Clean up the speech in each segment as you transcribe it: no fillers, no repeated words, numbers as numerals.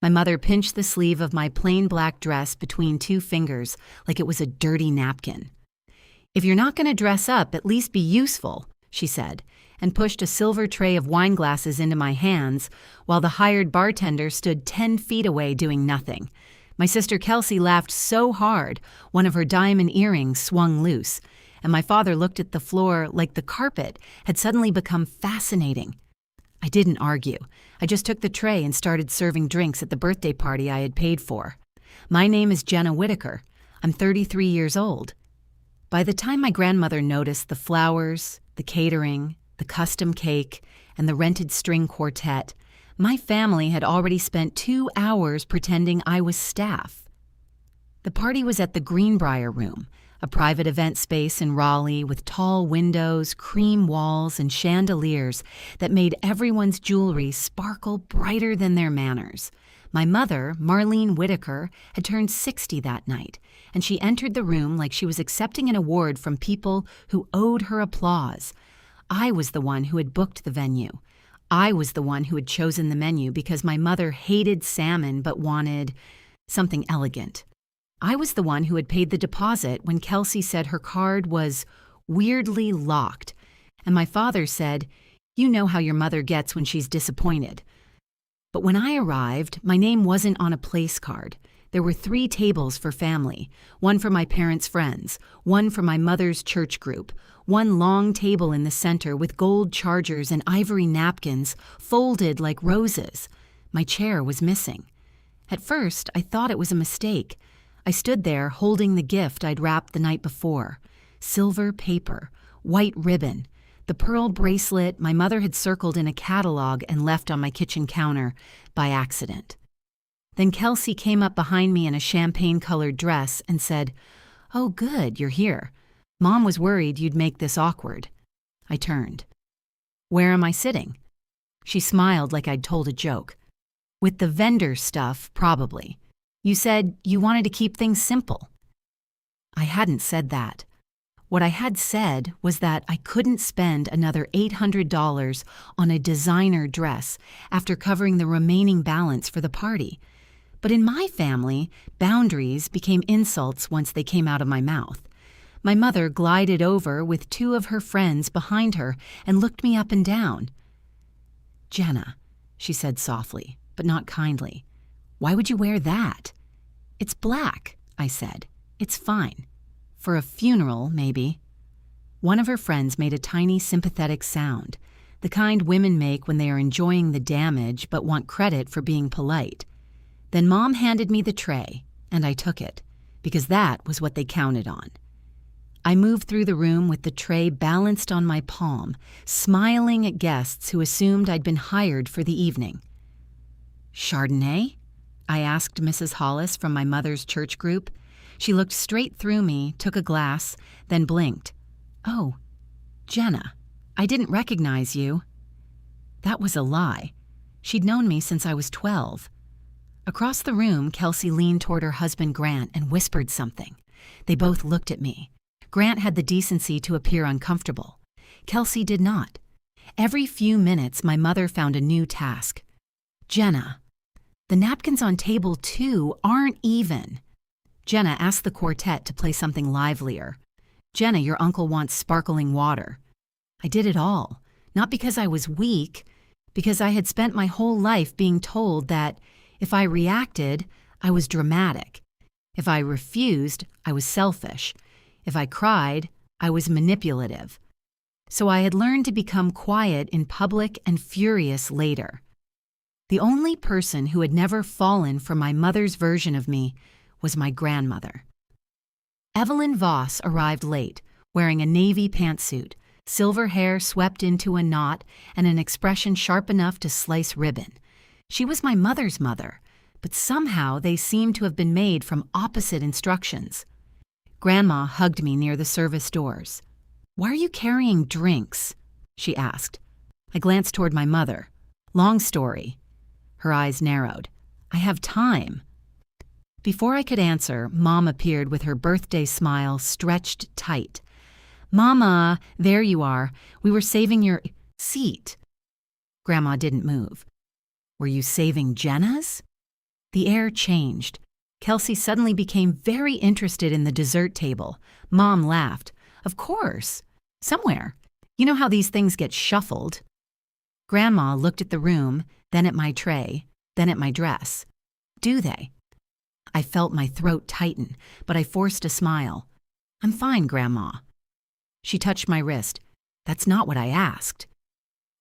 My mother pinched the sleeve of my plain black dress between two fingers like it was a dirty napkin. "If you're not going to dress up, at least be useful," she said, and pushed a silver tray of wineglasses into my hands while the hired bartender stood 10 feet away doing nothing. My sister Kelsey laughed so hard, one of her diamond earrings swung loose, and my father looked at the floor like the carpet had suddenly become fascinating. I didn't argue. I just took the tray and started serving drinks at the birthday party I had paid for. My name is Jenna Whitaker. I'm 33 years old. By the time my grandmother noticed the flowers, the catering, the custom cake, and the rented string quartet, my family had already spent 2 hours pretending I was staff. The party was at the Greenbrier Room, a private event space in Raleigh with tall windows, cream walls, and chandeliers that made everyone's jewelry sparkle brighter than their manners. My mother, Marlene Whitaker, had turned 60 that night, and she entered the room like she was accepting an award from people who owed her applause. I was the one who had booked the venue. I was the one who had chosen the menu because my mother hated salmon but wanted something elegant. I was the one who had paid the deposit when Kelsey said her card was weirdly locked, and my father said, "You know how your mother gets when she's disappointed." But when I arrived, my name wasn't on a place card. There were 3 tables for family, one for my parents' friends, one for my mother's church group, one long table in the center with gold chargers and ivory napkins folded like roses. My chair was missing. At first, I thought it was a mistake. I stood there holding the gift I'd wrapped the night before. Silver paper, white ribbon, the pearl bracelet my mother had circled in a catalog and left on my kitchen counter by accident. Then Kelsey came up behind me in a champagne-colored dress and said, "Oh, good, you're here. Mom was worried you'd make this awkward." I turned. "Where am I sitting?" She smiled like I'd told a joke. "With the vendor stuff, probably. You said you wanted to keep things simple." I hadn't said that. What I had said was that I couldn't spend another $800 on a designer dress after covering the remaining balance for the party. But in my family, boundaries became insults once they came out of my mouth. My mother glided over with 2 of her friends behind her and looked me up and down. "Jenna," she said softly, but not kindly, "why would you wear that?" "It's black," I said. "It's fine. For a funeral, maybe." One of her friends made a tiny sympathetic sound, the kind women make when they are enjoying the damage but want credit for being polite. Then Mom handed me the tray, and I took it, because that was what they counted on. I moved through the room with the tray balanced on my palm, smiling at guests who assumed I'd been hired for the evening. "Chardonnay?" I asked Mrs. Hollis from my mother's church group. She looked straight through me, took a glass, then blinked. "Oh, Jenna, I didn't recognize you." That was a lie. She'd known me since I was 12. Across the room, Kelsey leaned toward her husband Grant and whispered something. They both looked at me. Grant had the decency to appear uncomfortable. Kelsey did not. Every few minutes, my mother found a new task. "Jenna, the napkins on table 2 aren't even." "Jenna, ask the quartet to play something livelier." "Jenna, your uncle wants sparkling water." I did it all, not because I was weak, because I had spent my whole life being told that if I reacted, I was dramatic. If I refused, I was selfish. If I cried, I was manipulative. So I had learned to become quiet in public and furious later. The only person who had never fallen for my mother's version of me was my grandmother. Evelyn Voss arrived late, wearing a navy pantsuit, silver hair swept into a knot, and an expression sharp enough to slice ribbon. She was my mother's mother, but somehow they seemed to have been made from opposite instructions. Grandma hugged me near the service doors. "Why are you carrying drinks?" she asked. I glanced toward my mother. "Long story." Her eyes narrowed. "I have time." Before I could answer, Mom appeared with her birthday smile stretched tight. "Mama, there you are. We were saving your seat." Grandma didn't move. "Were you saving Jenna's?" The air changed. Kelsey suddenly became very interested in the dessert table. Mom laughed. Of course. Somewhere. You know how these things get shuffled. Grandma looked at the room, then at my tray, then at my dress. Do they? I felt my throat tighten, but I forced a smile. I'm fine, Grandma. She touched my wrist. That's not what I asked.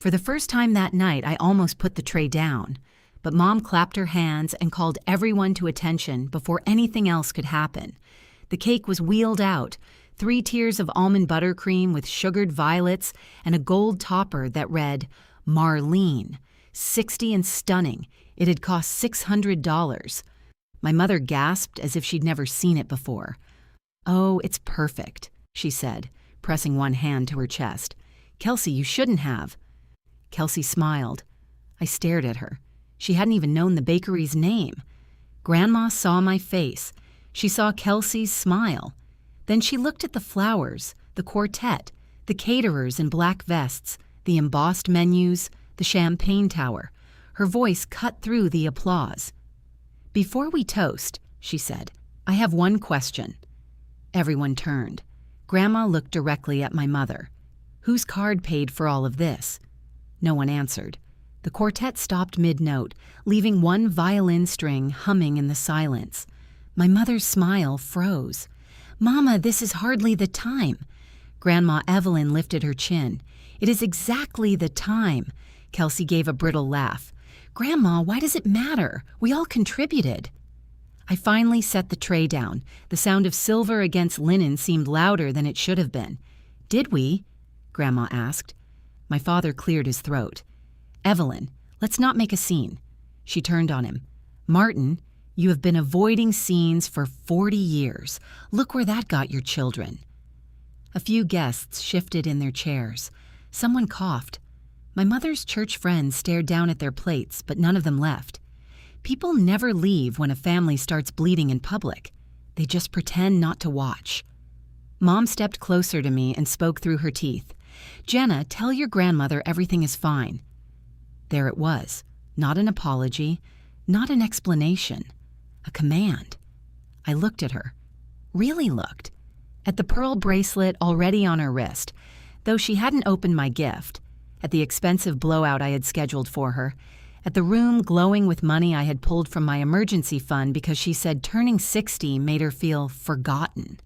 For the first time that night, I almost put the tray down, but Mom clapped her hands and called everyone to attention before anything else could happen. The cake was wheeled out, 3 tiers of almond buttercream with sugared violets and a gold topper that read, Marlene, 60 and stunning. It had cost $600. My mother gasped as if she'd never seen it before. Oh, it's perfect, she said, pressing one hand to her chest. Kelsey, you shouldn't have. Kelsey smiled. I stared at her. She hadn't even known the bakery's name. Grandma saw my face. She saw Kelsey's smile. Then she looked at the flowers, the quartet, the caterers in black vests, the embossed menus, the champagne tower. Her voice cut through the applause. Before we toast, she said, I have one question. Everyone turned. Grandma looked directly at my mother. Whose card paid for all of this? No one answered. The quartet stopped mid-note, leaving one violin string humming in the silence. My mother's smile froze. Mama, this is hardly the time. Grandma Evelyn lifted her chin. It is exactly the time. Kelsey gave a brittle laugh. Grandma, why does it matter? We all contributed. I finally set the tray down. The sound of silver against linen seemed louder than it should have been. Did we? Grandma asked. My father cleared his throat. Evelyn, let's not make a scene. She turned on him. Martin, you have been avoiding scenes for 40 years. Look where that got your children. A few guests shifted in their chairs. Someone coughed. My mother's church friends stared down at their plates, but none of them left. People never leave when a family starts bleeding in public. They just pretend not to watch. Mom stepped closer to me and spoke through her teeth. Jenna, tell your grandmother everything is fine. There it was. Not an apology, not an explanation. A command. I looked at her. Really looked. At the pearl bracelet already on her wrist, though she hadn't opened my gift. At the expensive blowout I had scheduled for her. At the room glowing with money I had pulled from my emergency fund because she said turning 60 made her feel forgotten.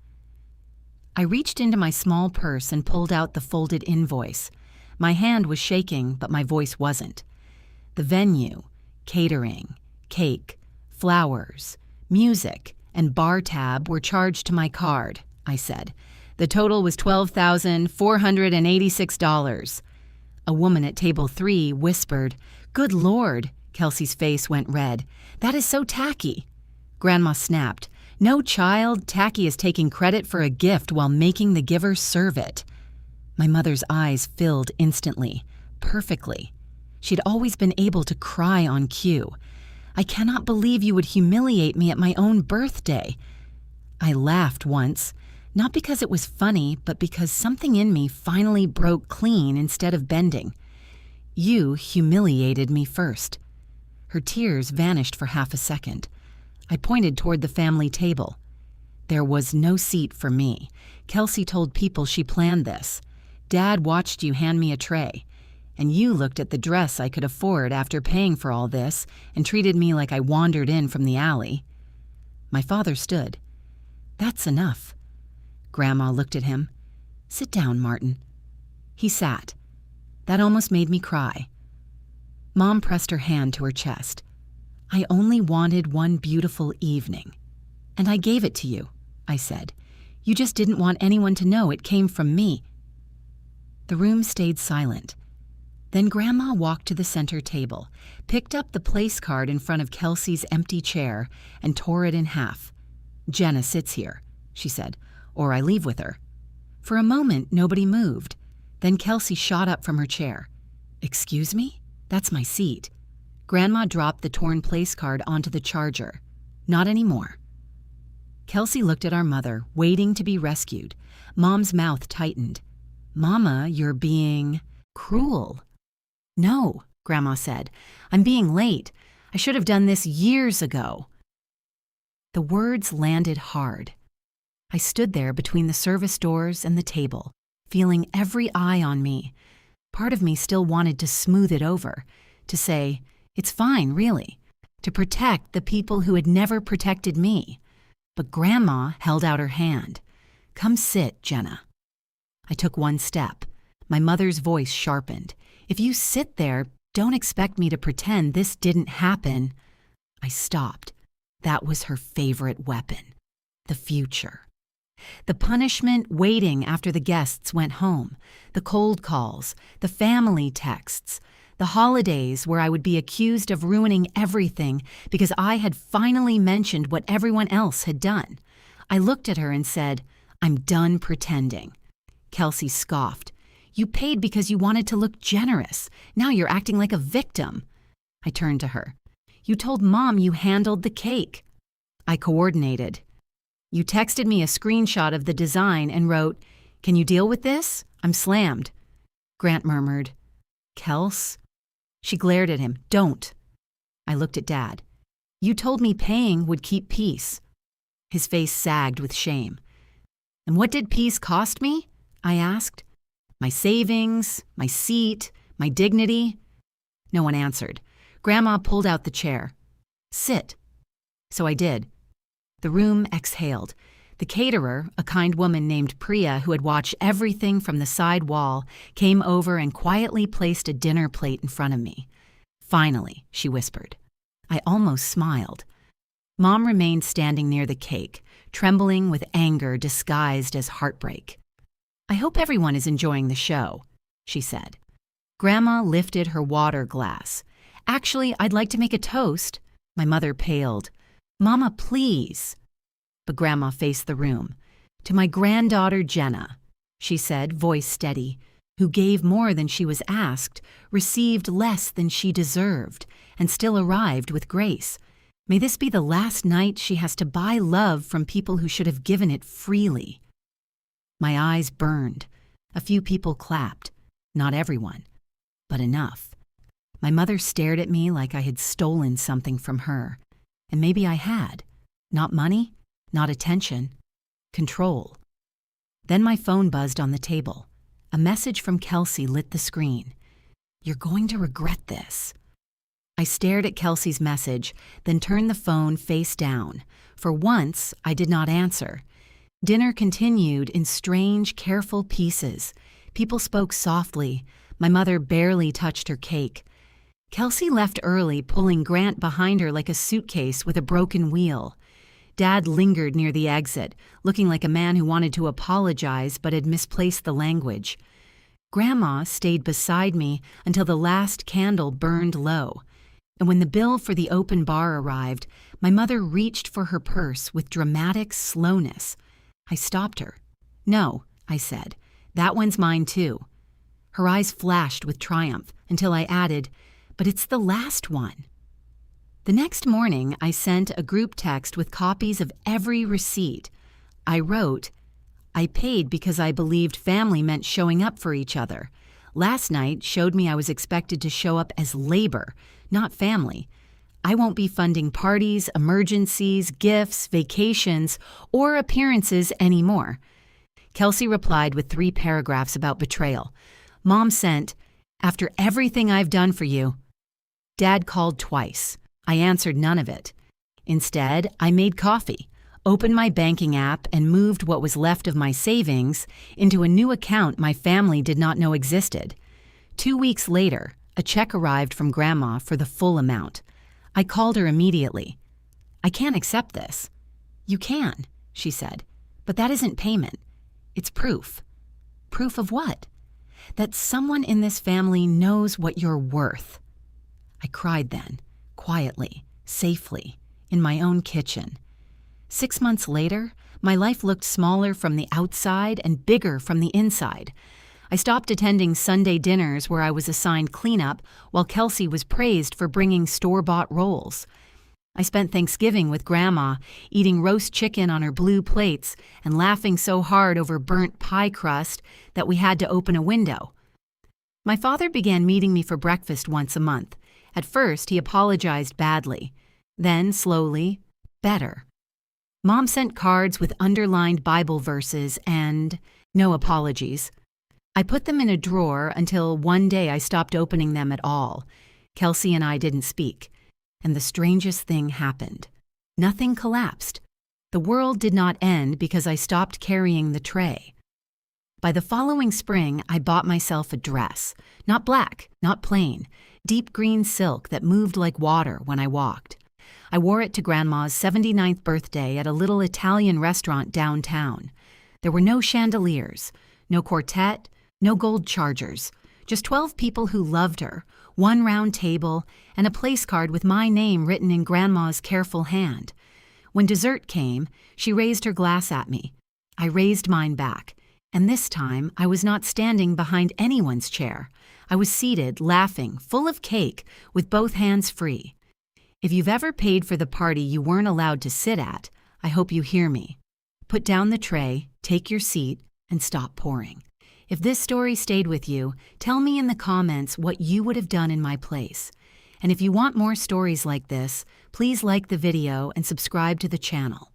I reached into my small purse and pulled out the folded invoice. My hand was shaking, but my voice wasn't. The venue, catering, cake, flowers, music, and bar tab were charged to my card, I said. The total was $12,486. A woman at table 3 whispered, Good Lord, Kelsey's face went red. That is so tacky. Grandma snapped. No, child, tacky is taking credit for a gift while making the giver serve it. My mother's eyes filled instantly, perfectly. She'd always been able to cry on cue. I cannot believe you would humiliate me at my own birthday. I laughed once, not because it was funny, but because something in me finally broke clean instead of bending. You humiliated me first. Her tears vanished for half a second. I pointed toward the family table. There was no seat for me. Kelsey told people she planned this. Dad watched you hand me a tray. And you looked at the dress I could afford after paying for all this and treated me like I wandered in from the alley. My father stood. That's enough. Grandma looked at him. Sit down, Martin. He sat. That almost made me cry. Mom pressed her hand to her chest. I only wanted one beautiful evening. And I gave it to you, I said. You just didn't want anyone to know it came from me. The room stayed silent. Then Grandma walked to the center table, picked up the place card in front of Kelsey's empty chair, and tore it in half. Jenna sits here, she said, or I leave with her. For a moment, nobody moved. Then Kelsey shot up from her chair. Excuse me? That's my seat. Grandma dropped the torn place card onto the charger. Not anymore. Kelsey looked at our mother, waiting to be rescued. Mom's mouth tightened. Mama, you're being cruel. No, Grandma said. I'm being late. I should have done this years ago." The words landed hard. I stood there between the service doors and the table, feeling every eye on me. Part of me still wanted to smooth it over, to say, "It's fine, really," to protect the people who had never protected me. But Grandma held out her hand. "Come sit, Jenna." I took one step. My mother's voice sharpened. "If you sit there, don't expect me to pretend this didn't happen." I stopped. That was her favorite weapon, the future. The punishment waiting after the guests went home, the cold calls, the family texts, the holidays where I would be accused of ruining everything because I had finally mentioned what everyone else had done. I looked at her and said, "I'm done pretending." Kelsey scoffed. "You paid because you wanted to look generous. Now you're acting like a victim." I turned to her. "You told Mom you handled the cake." I coordinated. "You texted me a screenshot of the design and wrote, 'Can you deal with this? I'm slammed.'" Grant murmured, "Kels?" She glared at him. "Don't." I looked at Dad. "You told me paying would keep peace." His face sagged with shame. "And what did peace cost me?" I asked. "My savings, my seat, my dignity." No one answered. Grandma pulled out the chair. "Sit." So I did. The room exhaled. The caterer, a kind woman named Priya who had watched everything from the side wall, came over and quietly placed a dinner plate in front of me. "Finally," she whispered. I almost smiled. Mom remained standing near the cake, trembling with anger disguised as heartbreak. "I hope everyone is enjoying the show," she said. Grandma lifted her water glass. "Actually, I'd like to make a toast." My mother paled. "Mama, please." But Grandma faced the room. "To my granddaughter Jenna," she said, voice steady, "who gave more than she was asked, received less than she deserved, and still arrived with grace. May this be the last night she has to buy love from people who should have given it freely." My eyes burned. A few people clapped. Not everyone, but enough. My mother stared at me like I had stolen something from her. And maybe I had. Not money, not attention, control. Then my phone buzzed on the table. A message from Kelsey lit the screen. "You're going to regret this." I stared at Kelsey's message, then turned the phone face down. For once, I did not answer. Dinner continued in strange, careful pieces. People spoke softly. My mother barely touched her cake. Kelsey left early, pulling Grant behind her like a suitcase with a broken wheel. Dad lingered near the exit, looking like a man who wanted to apologize but had misplaced the language. Grandma stayed beside me until the last candle burned low. And when the bill for the open bar arrived, my mother reached for her purse with dramatic slowness. I stopped her. "No," I said. "That one's mine too." Her eyes flashed with triumph until I added, "But it's the last one." The next morning, I sent a group text with copies of every receipt. I wrote, "I paid because I believed family meant showing up for each other. Last night showed me I was expected to show up as labor, not family. I won't be funding parties, emergencies, gifts, vacations, or appearances anymore." Kelsey replied with 3 paragraphs about betrayal. Mom sent, "After everything I've done for you." Dad called twice. I answered none of it. Instead, I made coffee, opened my banking app, and moved what was left of my savings into a new account my family did not know existed. 2 weeks later, a check arrived from Grandma for the full amount. I called her immediately. "I can't accept this." "You can," she said, "but that isn't payment. It's proof." "Proof of what?" "That someone in this family knows what you're worth." I cried then, quietly, safely, in my own kitchen. 6 months later, my life looked smaller from the outside and bigger from the inside. I stopped attending Sunday dinners where I was assigned cleanup while Kelsey was praised for bringing store-bought rolls. I spent Thanksgiving with Grandma, eating roast chicken on her blue plates and laughing so hard over burnt pie crust that we had to open a window. My father began meeting me for breakfast once a month, At first, he apologized badly. Then, slowly, better. Mom sent cards with underlined Bible verses and no apologies. I put them in a drawer until one day I stopped opening them at all. Kelsey and I didn't speak. And the strangest thing happened. Nothing collapsed. The world did not end because I stopped carrying the tray. By the following spring, I bought myself a dress. Not black, not plain. Deep green silk that moved like water when I walked. I wore it to Grandma's 79th birthday at a little Italian restaurant downtown. There were no chandeliers, no quartet, no gold chargers. Just 12 people who loved her, one round table, and a place card with my name written in Grandma's careful hand. When dessert came, she raised her glass at me. I raised mine back, and this time I was not standing behind anyone's chair. I was seated, laughing, full of cake, with both hands free. If you've ever paid for the party you weren't allowed to sit at, I hope you hear me. Put down the tray, take your seat, and stop pouring. If this story stayed with you, tell me in the comments what you would have done in my place. And if you want more stories like this, please like the video and subscribe to the channel.